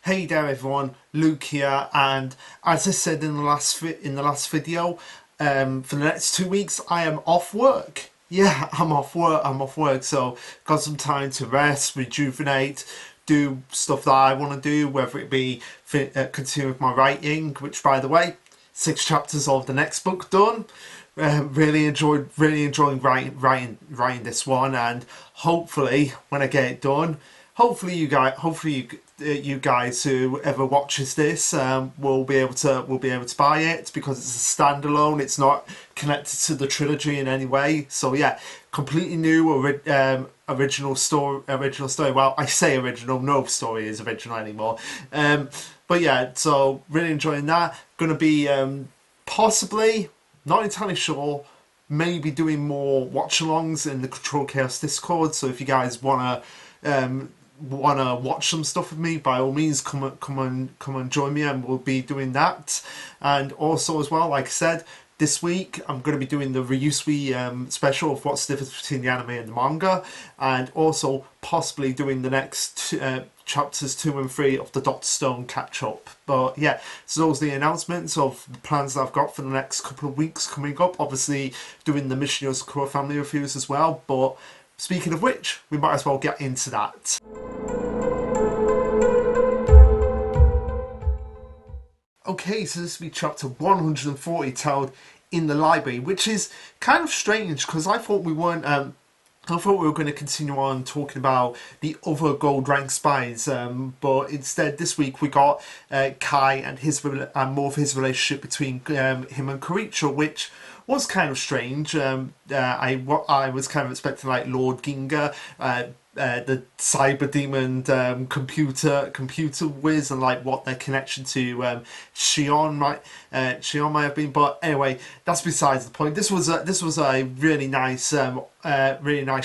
Hey there everyone, Luke here, and as I said in the last video, for the next 2 weeks I am off work. Yeah, I'm off work, so got some time to rest, rejuvenate, do stuff that I want to do, whether it be continue with my writing, which by the way, 6 chapters of the next book done. Really enjoying writing this one, and hopefully when I get it done, hopefully you guys who ever watches this will be able to buy it, because it's a standalone. It's not connected to the trilogy in any way. So yeah, completely new original story. Well, I say original, no story is original anymore. But yeah, so really enjoying that. Gonna be possibly, not entirely sure, maybe doing more watch-alongs in the Control Chaos Discord. So if you guys wanna watch some stuff with me, by all means come and join me, and we'll be doing that. And also as well, like I said, this week I'm going to be doing the Ryusui special of what's the difference between the anime and the manga, and also possibly doing the next chapters 2 and 3 of the Dr. Stone catch up. But yeah, so those are the announcements of the plans that I've got for the next couple of weeks coming up. Obviously doing the Mission Yozakura family reviews as well, but speaking of which, we might as well get into that. Okay, so this will be chapter 140, titled In the Library, which is kind of strange because I thought we weren't. I thought we were going to continue on talking about the other gold rank spies, but instead this week we got Kai and more of his relationship between him and Koricho, which was kind of strange. I was kind of expecting like Lord Ginga, the cyber demon computer whiz, and like what their connection to Shion might have been. But anyway, that's besides the point. This was a really nice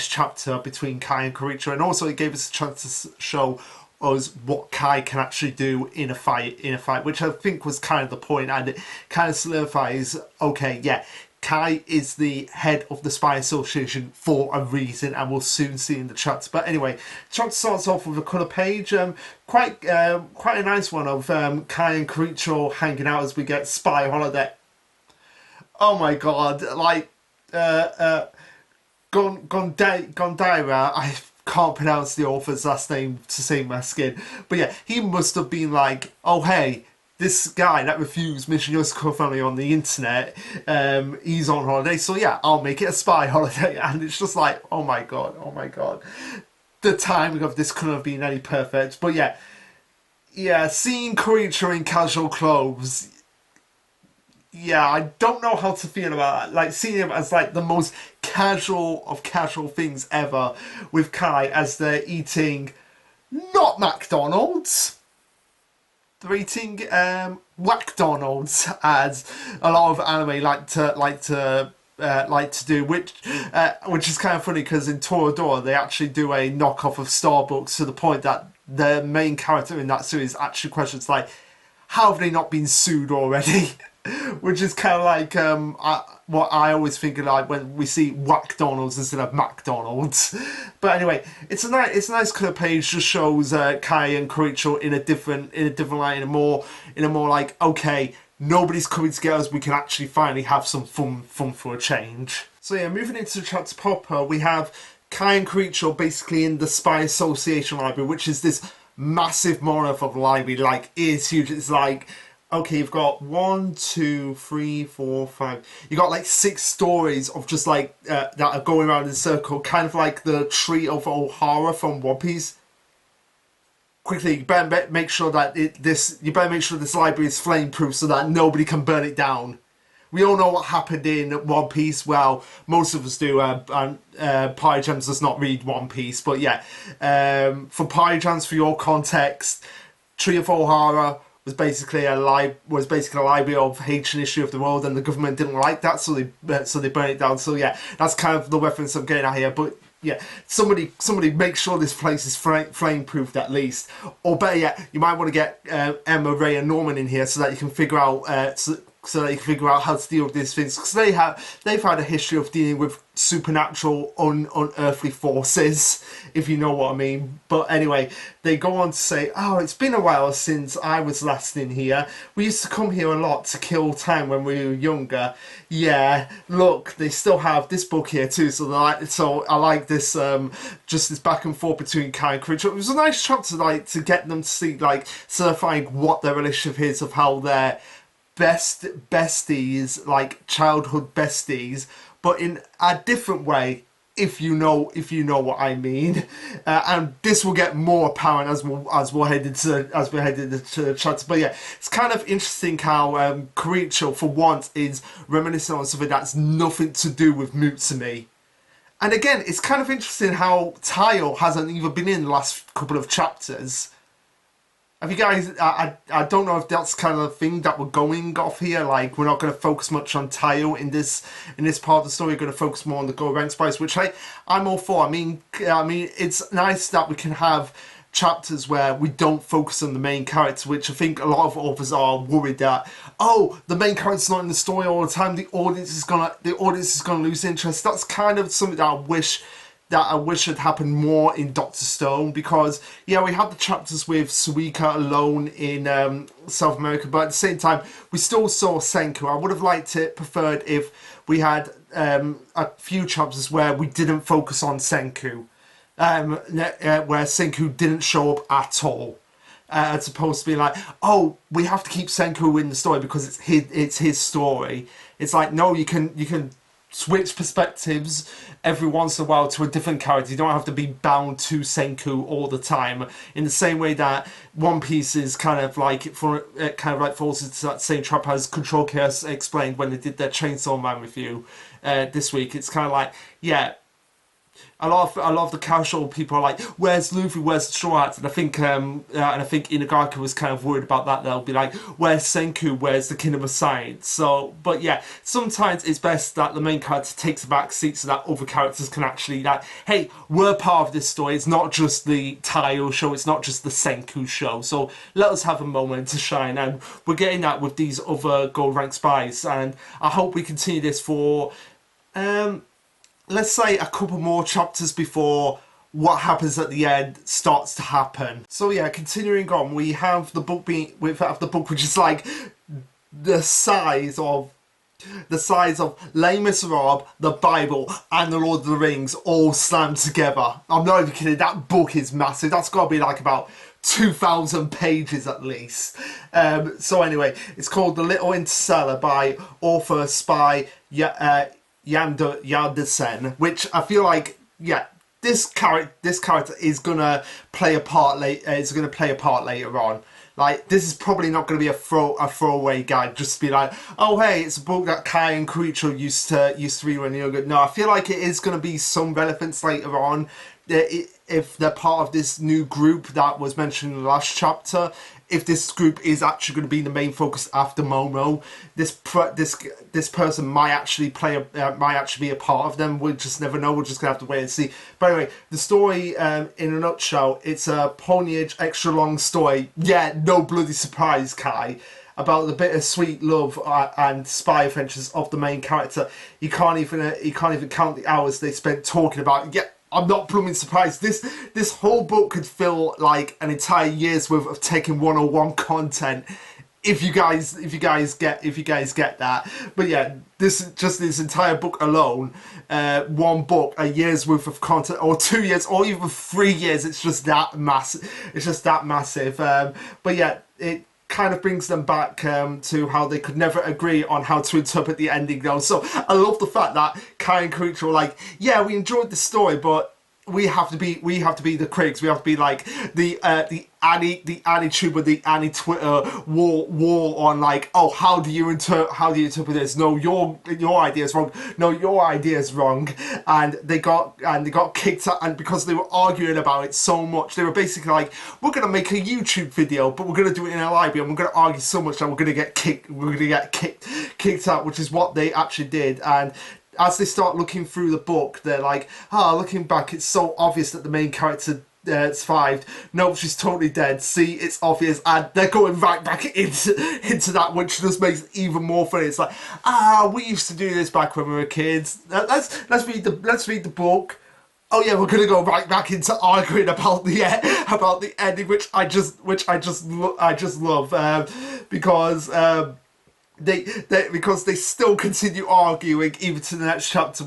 chapter between Kai and Koricho, and also it gave us a chance to show us what Kai can actually do in a fight, which I think was kind of the point, and it kind of solidifies, okay, yeah, Kai is the head of the Spy Association for a reason, and we'll soon see in the chapter. But anyway, the chapter starts off with a colour page, quite a nice one of Kai and Koricho hanging out as we get Spy Holiday. Oh my god, like Gondaira, I can't pronounce the author's last name to save my skin, but yeah, he must have been like, oh hey, this guy that refused Mission Yozakura family on the internet, he's on holiday, so yeah, I'll make it a spy holiday. And it's just like, oh my god, the timing of this couldn't have been any perfect. But yeah, seeing Koricho in casual clothes, yeah, I don't know how to feel about that. Like, seeing him as like the most casual of casual things ever, with Kai as they're eating not McDonald's. They're eating McDonald's, as a lot of anime like to do, which is kind of funny because in Toradora they actually do a knockoff of Starbucks, to the point that the main character in that series actually questions like, how have they not been sued already? Which is kind of like what I always think of, like when we see McDonald's instead of McDonald's. But anyway, it's a nice colour page. Just shows Kai and Koricho in a different light, in a more like, okay, nobody's coming to get us. We can actually finally have some fun for a change. So yeah, moving into the chapter proper, we have Kai and Koricho basically in the Spy Association library, which is this massive monolith of library. Like, it's huge. It's like, okay, you've got 1, 2, 3, 4, 5. You got like 6 stories of just like that are going around in a circle, kind of like the Tree of Ohara from One Piece. Quickly, you better make sure that this library is flame-proof so that nobody can burn it down. We all know what happened in One Piece. Well, most of us do. Pyjams does not read One Piece, but yeah, for Pyjams, for your context, Tree of Ohara was basically a library of ancient history of the world, and the government didn't like that, so they burned it down. So yeah, that's kind of the reference I'm getting at here. But yeah, somebody make sure this place is flame-proofed at least, or better yet, you might want to get Emma, Ray, and Norman in here so that you can figure out so they can figure out how to deal with these things, because they've had a history of dealing with supernatural, unearthly forces, if you know what I mean. But anyway, they go on to say, oh, it's been a while since I was last in here. We used to come here a lot to kill time when we were younger. Yeah, look, they still have this book here too, so I like this, just this back and forth between Kai and Creature. It was a nice chapter, like, to get them to see, like, solidifying what their relationship is, of how they're besties, like childhood besties, but in a different way, if you know what I mean. And this will get more apparent as we're headed into the chapter. But yeah, it's kind of interesting how Kiricho, for once, is reminiscent on something that's nothing to do with Mutsumi. And again, it's kind of interesting how Tayo hasn't even been in the last couple of chapters. Have you guys, I don't know if that's kind of the thing that we're going off here, like we're not going to focus much on Tayo in this part of the story. We're going to focus more on the Gold Rank Spice, which I'm all for. I mean it's nice that we can have chapters where we don't focus on the main character, which I think a lot of authors are worried that, oh, the main character's not in the story all the time, the audience is gonna lose interest. That's kind of something that I wish had happened more in Dr. Stone, because yeah, we had the chapters with Suika alone in South America, but at the same time we still saw Senku. I would have preferred if we had a few chapters where we didn't focus on Senku, where Senku didn't show up at all. As opposed to be like, oh, we have to keep Senku in the story because it's his story. It's like, no, you can switch perspectives every once in a while to a different character. You don't have to be bound to Senku all the time. In the same way that One Piece is kind of like falls into that same trap as Control Chaos explained when they did their Chainsaw Man review this week. It's kind of like, yeah, a lot of the casual people are like, where's Luffy, where's the Straw Hats? And I think Inagaki was kind of worried about that. They'll be like, where's Senku, where's the Kingdom of Science? So, but yeah, sometimes it's best that the main character takes a back seat so that other characters can actually, like, hey, we're part of this story. It's not just the Tayo show, it's not just the Senku show. So let us have a moment to shine, and we're getting that with these other Gold Rank Spies, and I hope we continue this for let's say a couple more chapters before what happens at the end starts to happen. So yeah, continuing on, we have the book which is like the size of Les Miserables, the Bible, and the Lord of the Rings all slammed together. I'm not even kidding, that book is massive. That's got to be like about 2,000 pages at least. So anyway, it's called The Little Interstellar by author Spy Yandesen, which I feel like, yeah, this character is gonna play a part later on. Like, this is probably not going to be a throwaway guide, just to be like, oh hey, it's a book that Kai and Kiricho used to read when they were younger. No, I feel like it is going to be some relevance later on, if they're part of this new group that was mentioned in the last chapter. If this group is actually going to be the main focus after Momo, this person might actually be a part of them. We'll just never know. We're just gonna have to wait and see. But anyway, the story in a nutshell, it's a pony-age extra long story. Yeah, no bloody surprise, Kai, about the bittersweet love and spy adventures of the main character. You can't even count the hours they spent talking about it. Yeah, I'm not blooming surprised. This whole book could fill like an entire year's worth of Tekken 101 content, if you guys get that. But yeah, this entire book alone, one book, a year's worth of content, or 2 years, or even 3 years. It's just that massive. But yeah, it kind of brings them back to how they could never agree on how to interpret the ending though. So I love the fact that Kai and Kiricho were like, yeah, we enjoyed the story, but we have to be the critics. We have to be like the Annie-tuber, the Annie-Twitter wall on like, oh, how do you interpret this? No, your idea is wrong. No, your idea is wrong. And they got kicked out, and because they were arguing about it so much, they were basically like, we're gonna make a YouTube video, but we're gonna do it in a library, and we're gonna argue so much that we're gonna get kicked out, which is what they actually did. And as they start looking through the book, they're like, looking back, it's so obvious that the main character survived. Nope, she's totally dead. See, it's obvious, and they're going right back into that, which just makes it even more funny. It's like, we used to do this back when we were kids. Let's read the book. Oh yeah, we're gonna go right back into arguing about the ending, which I just love, because. Because they still continue arguing even to the next chapter,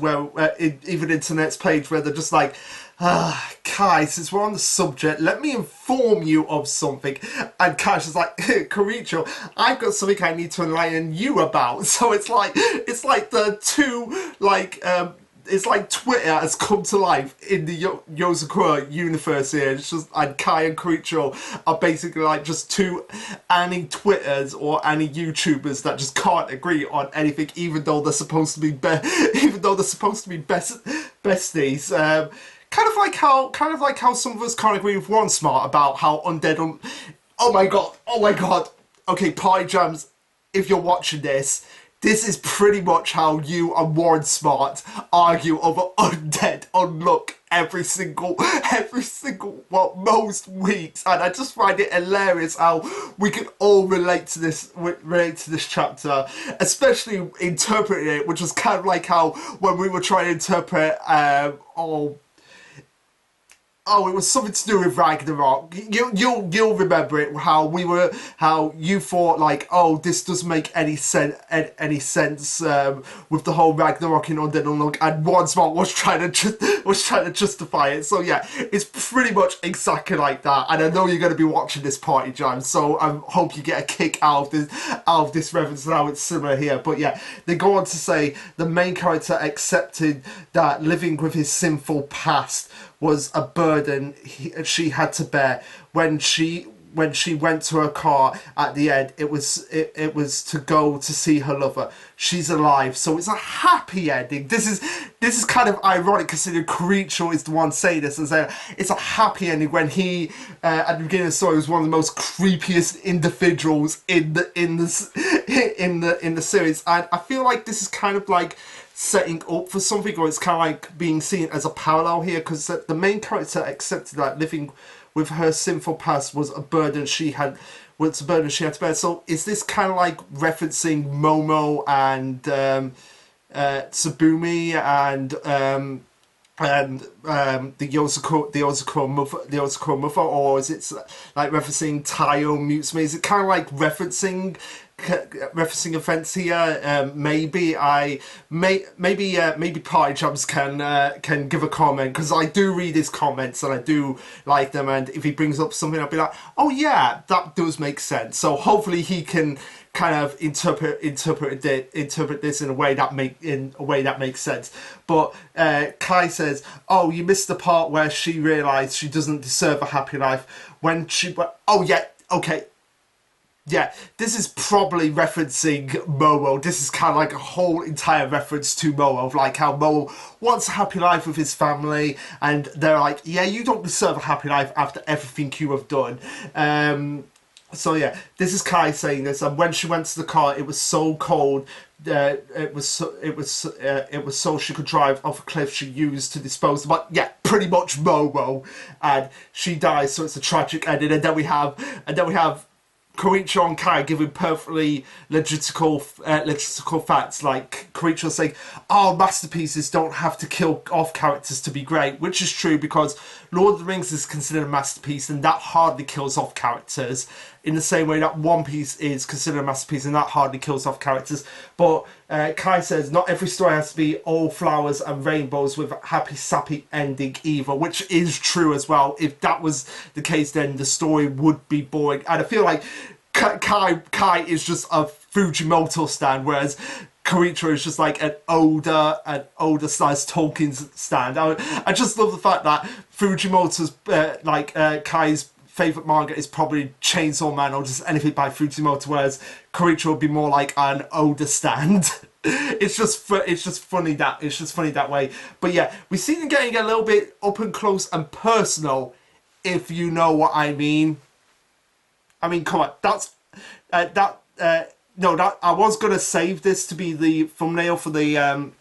even into the next page, where they're just like, Kai, since we're on the subject, let me inform you of something. And Kai's just like, Karicho, I've got something I need to enlighten you about. So it's like the two, it's like Twitter has come to life in the Yozakura universe here. It's just, and Kai and Karicho are basically like just two any Twitters or any YouTubers that just can't agree on anything, even though they're supposed to be besties. Kind of like how some of us can't agree with One Smart about how oh my god. Okay, Party Jams, if you're watching this, this is pretty much how you and Warren Smart argue over Undead Unluck every single, well, most weeks, and I just find it hilarious how we can all relate to this chapter, especially interpreting it, which was kind of like how when we were trying to interpret, it was something to do with Ragnarok. You'll remember it. How you thought like, this doesn't make any sense with the whole Ragnarok in Undead Unluck, and One Smart was trying to justify it. So yeah, it's pretty much exactly like that. And I know you're going to be watching this, Party Jam, so I hope you get a kick out of this reference and how it's similar here. But yeah, they go on to say the main character accepted that living with his sinful past was a burden she had to bear. When she went to her car at the end, it was to go to see her lover. She's alive, so it's a happy ending. This is kind of ironic considering Creature is the one saying this, and saying it's a happy ending when he at the beginning of the story was one of the most creepiest individuals in the series, and I feel like this is kind of like setting up for something, or it's kind of like being seen as a parallel here, because the main character accepted that living with her sinful past was a burden she had to bear. So is this kind of like referencing Momo and Tsubumi and the Yozakura mother, or is it like referencing Taiyo Mutsumi? Is it kind of like referencing events here? Maybe Party Jams can give a comment, because I do read his comments and I do like them, and if he brings up something, I'll be like, oh yeah, that does make sense. So hopefully he can kind of interpret this in a way that makes sense. But Kai says, "Oh, you missed the part where she realised she doesn't deserve a happy life when she." Oh yeah, okay. Yeah, this is probably referencing Momo. This is kind of like a whole entire reference to Momo, of like how Momo wants a happy life with his family, and they're like, yeah, you don't deserve a happy life after everything you have done. So yeah, this is Kai saying this, and when she went to the car, it was so cold. It was so she could drive off a cliff she used to dispose of. But yeah, pretty much Momo, and she dies. So it's a tragic ending, and then we have Koichi and Kai giving perfectly logistical facts, like Koichi saying, masterpieces don't have to kill off characters to be great, which is true, because Lord of the Rings is considered a masterpiece and that hardly kills off characters, in the same way that One Piece is considered a masterpiece and that hardly kills off characters. But Kai says, not every story has to be all flowers and rainbows with a happy, sappy ending either, which is true as well. If that was the case, then the story would be boring. And I feel like Kai is just a Fujimoto stan, whereas Koichi is just like an older size Tolkien stand. I just love the fact that Fujimoto's Kai's favourite manga is probably Chainsaw Man or just anything by Fujimoto, whereas Koichi would be more like an older stand. It's just funny that way. But yeah, we see them getting a little bit up and close and personal, if you know what I mean. I mean, come on, I was gonna save this to be the thumbnail for the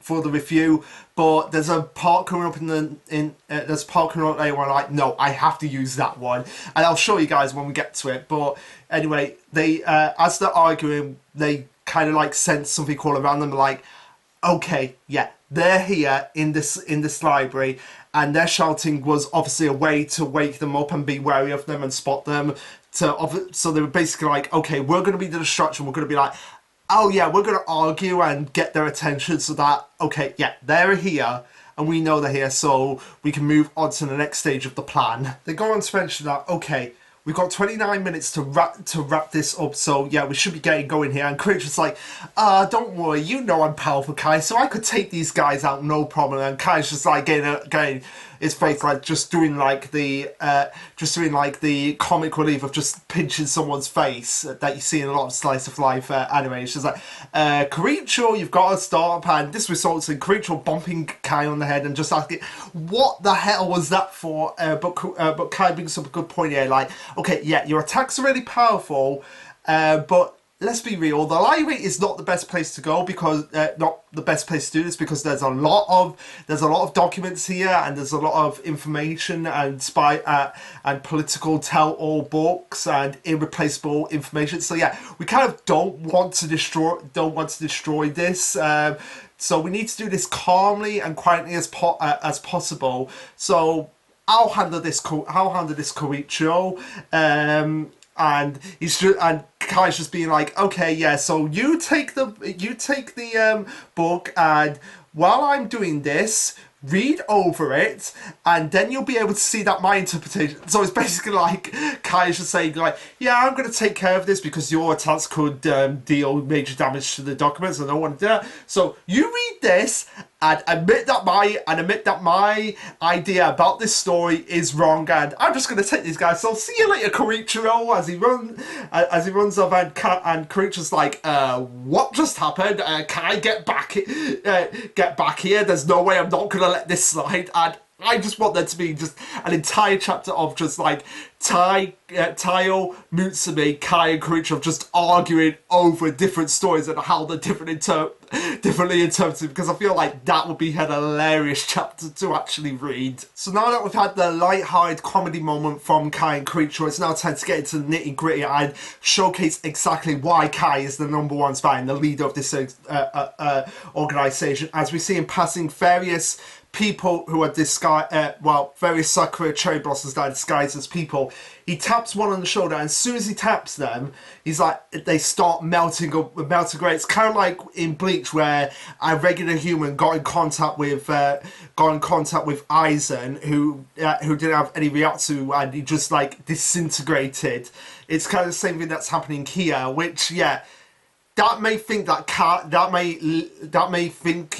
for the review, but there's a part coming up there's a part coming up later where I'm like, no, I have to use that one, and I'll show you guys when we get to it. But anyway, they as they're arguing, they kind of like sense something all around them, like, okay, yeah, they're here in this library, and their shouting was obviously a way to wake them up and be wary of them and spot them. So they were basically like, okay, we're going to be the distraction. We're going to be like, oh yeah, we're going to argue and get their attention so that, okay, yeah, they're here and we know they're here, so we can move on to the next stage of the plan. They go on to mention that, okay, we've got 29 minutes to wrap this up, so yeah, we should be getting going here. And Creature's like, don't worry, you know I'm powerful, Kai, so I could take these guys out, no problem. And Kai's just like getting his face, like just doing like the comic relief of just pinching someone's face that you see in a lot of slice of life anime. It's just like, Creature, you've got to stop, and this results in Creature bumping Kai on the head and just asking, what the hell was that for? But Kai brings up a good point here, like, okay, yeah, your attacks are really powerful, but let's be real, the library is not the best place to go, because not the best place to do this, because there's a lot of documents here, and there's a lot of information and and political tell-all books and irreplaceable information. So yeah, we kind of don't want to destroy this. So we need to do this calmly and quietly as possible. So I'll handle this Koichiro, and Kai's just being like, okay, yeah, so you take the book, and while I'm doing this, read over it, and then you'll be able to see that my interpretation. So it's basically like Kai's just saying, like, yeah, I'm going to take care of this because your attacks could deal major damage to the documents, and I don't want to do that. So you read this and admit that my idea about this story is wrong, and I'm just going to take these guys. So see you later, Koichiro, as he runs off, and Koichiro's like, what just happened? Kai, get back here. There's no way I'm not going to let this slide. And I just want there to be just an entire chapter of just like Taio, Mutsumi, Kai, and Koichiro just arguing over different stories and how they're differently interpreted, because I feel like that would be an hilarious chapter to actually read. So now that we've had the light-hearted comedy moment from Kai and Koichiro, it's now time to get into the nitty-gritty and showcase exactly why Kai is the #1 spy and the leader of this organisation, as we see him passing various people who are various Sakura cherry blossoms that are disguised as people. He taps one on the shoulder, and as soon as he taps them, he's like, they start melting away. It's kind of like in Bleach, where a regular human got in contact with Aizen, who didn't have any Ryatsu, and he just like disintegrated. It's kind of the same thing that's happening here, which, yeah, that may think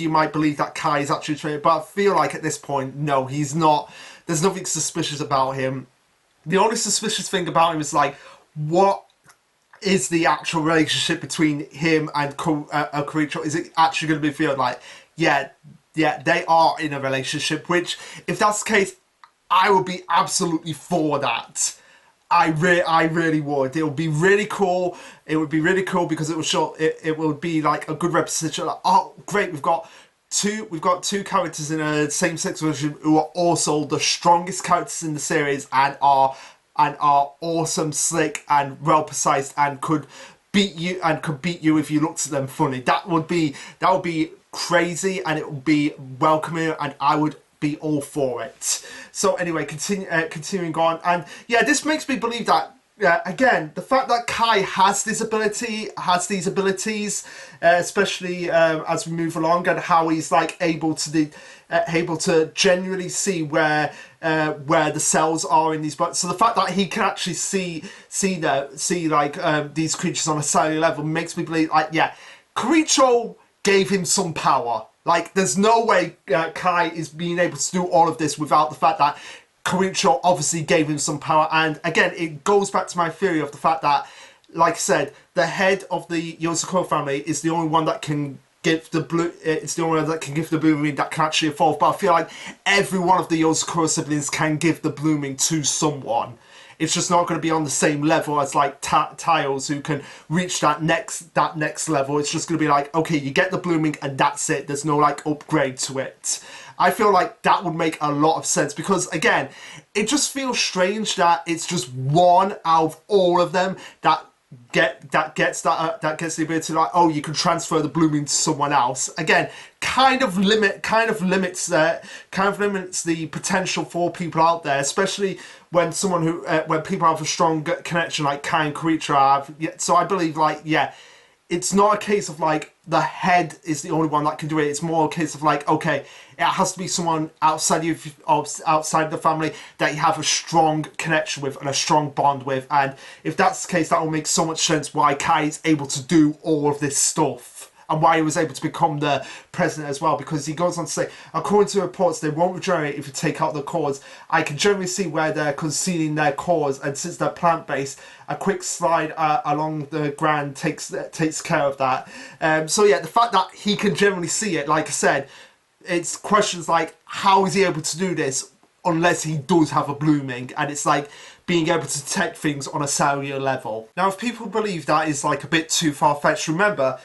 you might believe that Kai is actually trained, but I feel like at this point, no, he's not. There's nothing suspicious about him. The only suspicious thing about him is like, what is the actual relationship between him and Koichiro? Is it actually going to be feel like, yeah, they are in a relationship? Which, if that's the case, I would be absolutely for that. I really would. It would be really cool. It would be really cool because it would show. It would be like a good representation. Like, oh, great! We've got two characters in a same-sex version who are also the strongest characters in the series and are awesome, slick, and well precise, and could beat you if you looked at them funny. That would be crazy, and it would be welcoming, and I would be all for it. So anyway, continuing on, and yeah, this makes me believe that again, the fact that Kai has these abilities, especially as we move along, and how he's like able to genuinely see where the cells are in these books. So the fact that he can actually see these creatures on a cellular level makes me believe, like, yeah, Koichiro gave him some power. Like, there's no way Kai is being able to do all of this without the fact that Koichiro obviously gave him some power. And again, it goes back to my theory of the fact that, like I said, the head of the Yozakura family is the only one that can give the blooming that can actually evolve. But I feel like every one of the Yozakura siblings can give the blooming to someone. it's just not going to be on the same level as like Tiles, who can reach that next level. It's just going to be like, okay, you get the blooming and that's it. There's no like upgrade to it. I feel like that would make a lot of sense, because again, it just feels strange that it's just one out of all of them that gets the ability to, like, oh, you can transfer the blooming to someone else. Again, kind of limits the potential for people out there, especially when when people have a strong connection like Kai and Creature have. So I believe, like, yeah, it's not a case of like the head is the only one that can do it. It's more a case of like, okay, it has to be someone outside the family that you have a strong connection with and a strong bond with. And if that's the case, that will make so much sense why Kai is able to do all of this stuff, and why he was able to become the president as well, because he goes on to say, according to reports, they won't regenerate if you take out the cores. I can generally see where they're concealing their cores, and since they're plant-based, a quick slide along the ground takes care of that. So yeah, the fact that he can generally see it, like I said, it's questions like, how is he able to do this unless he does have a blooming? And it's like being able to detect things on a cellular level. Now, if people believe that is like a bit too far-fetched, remember,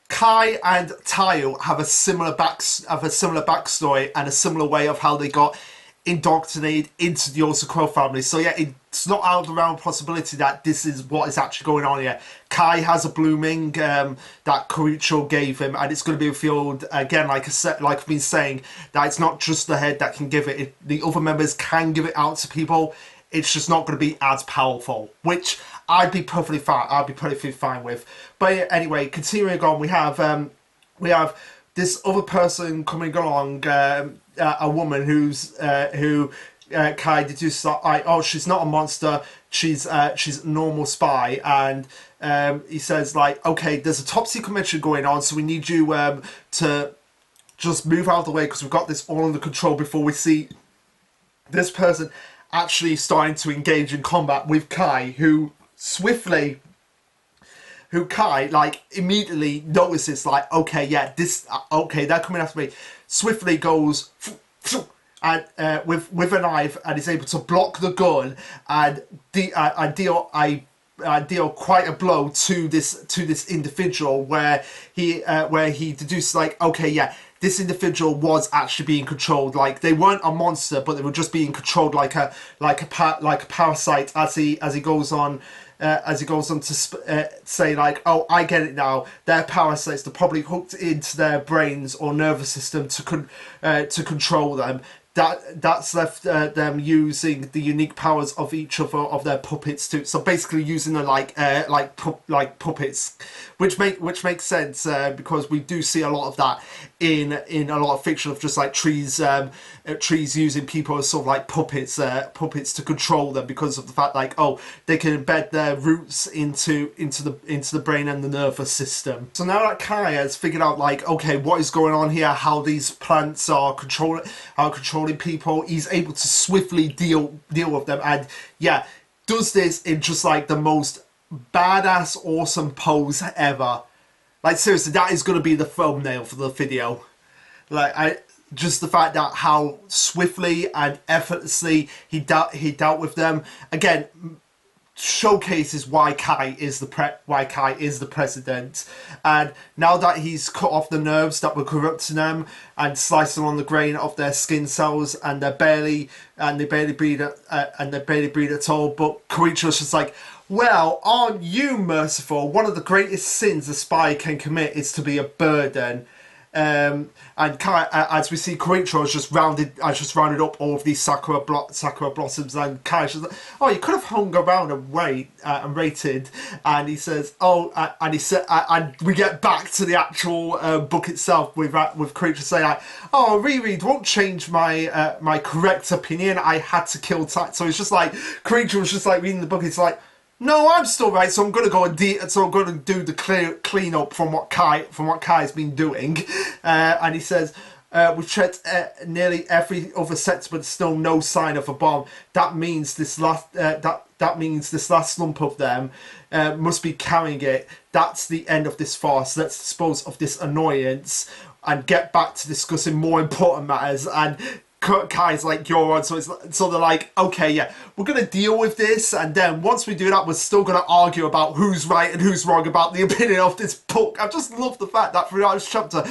Kai and Tile have a similar backstory and a similar way of how they got indoctrinated into the Yozakura family. So yeah, it's not out of the realm of possibility that this is what is actually going on here. Kai has a blooming that Koricho gave him, and it's going to be revealed again, like I've been saying, that it's not just the head that can give it. The other members can give it out to people. It's just not going to be as powerful, which I'd be perfectly fine with. But anyway, continuing on, we have this other person coming along, a woman who Kai deduces that, oh, she's not a monster, she's a normal spy, and he says, like, okay, there's a top secret mission going on, so we need you to just move out of the way, because we've got this all under control before we see this person actually starting to engage in combat with Kai, who Kai, like, immediately notices, like, okay, yeah, okay, they're coming after me. Swiftly goes and with a knife, and is able to block the gun and deal quite a blow to this individual, where he deduces, like, okay, yeah, this individual was actually being controlled. Like, they weren't a monster, but they were just being controlled like a parasite. As he goes on to say, like, oh, I get it now. They're parasites. They're probably hooked into their brains or nervous system to control them. That's left them using the unique powers of each of their puppets too. So basically using them like puppets, which makes sense, because we do see a lot of that in a lot of fiction, of just like trees using people as sort of like puppets to control them, because of the fact, like, oh, they can embed their roots into the brain and the nervous system. So now that Kai has figured out, like, okay, what is going on here, how these plants are controlling people, he's able to swiftly deal with them, and yeah, does this in just like the most badass, awesome pose ever. Like, seriously, that is going to be the thumbnail for the video. Like, just the fact that how swiftly and effortlessly he dealt with them, again, showcases why Kai is the president. And now that he's cut off the nerves that were corrupting them and sliced them on the grain of their skin cells, and they barely breathe at all. But Koichiro's just like, well, aren't you merciful? One of the greatest sins a spy can commit is to be a burden. And Kai, as we see, Koichiro has just rounded up all of these sakura blossoms, and Kai's just like, oh, you could have hung around and waited. And he says, oh, and we get back to the actual book itself with Koichiro saying, like, oh, reread won't change my my correct opinion. I had to kill Tat. So it's just like Koichiro was just like reading the book. It's like, no, I'm still right, so I'm going to go and do the clean up from what Kai's been doing. And he says, we've checked nearly every other sector, but still no sign of a bomb. That means this last lump of them must be carrying it. That's the end of this farce. Let's dispose of this annoyance and get back to discussing more important matters. And guys like you're on. So they're like, okay, yeah, we're gonna deal with this, and then once we do that, we're still gonna argue about who's right and who's wrong about the opinion of this book. I just love the fact that throughout this chapter,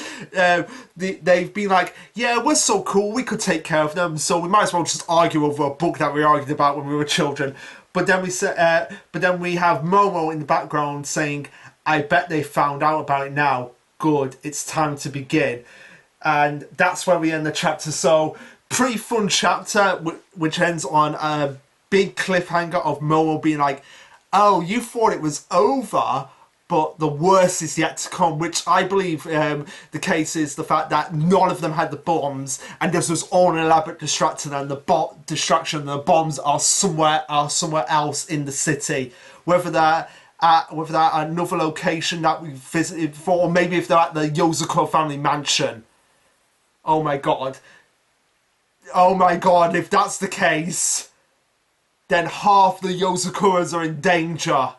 they've been like, yeah, we're so cool, we could take care of them, so we might as well just argue over a book that we argued about when we were children. But then we have Momo in the background saying, I bet they found out about it now. Good, it's time to begin. And that's where we end the chapter. So, pretty fun chapter, which ends on a big cliffhanger of Momo being like, oh, you thought it was over, but the worst is yet to come, which I believe the case is the fact that none of them had the bombs, and this was all an elaborate distraction, and the bombs are somewhere else in the city. Whether they're at another location that we visited before, or maybe if they're at the Yozakura family mansion. Oh my god. Oh my god, if that's the case, then half the Yozakuras are in danger.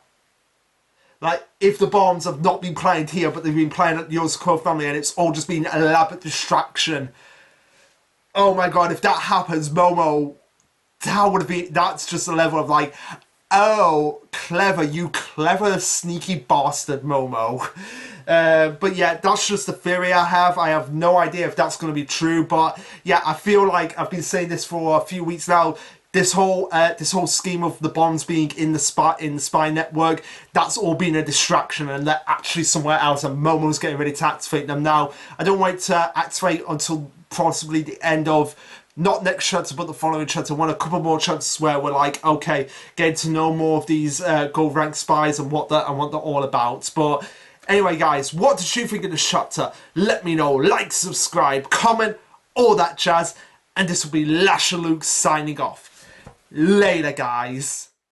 Like, if the bombs have not been planted here, but they've been planted at the Yozakura family, and it's all just been an elaborate distraction. Oh my god, if that happens, Momo, that's just a level of like, oh, clever, you clever, sneaky bastard, Momo. But yeah, that's just the theory I have. I have no idea if that's going to be true, but yeah, I feel like I've been saying this for a few weeks now. This whole scheme of the bombs being in the spy network, that's all been a distraction, and they're actually somewhere else, and Momo's getting ready to activate them now. I don't want it to activate until possibly the end of, not next chapter, but the following chapter. I want a couple more chapters where we're like, okay, getting to know more of these gold rank spies and what they're all about. But anyway, guys, what did you think of this chapter? Let me know. Like, subscribe, comment, all that jazz. And this will be Lasherluke signing off. Later, guys.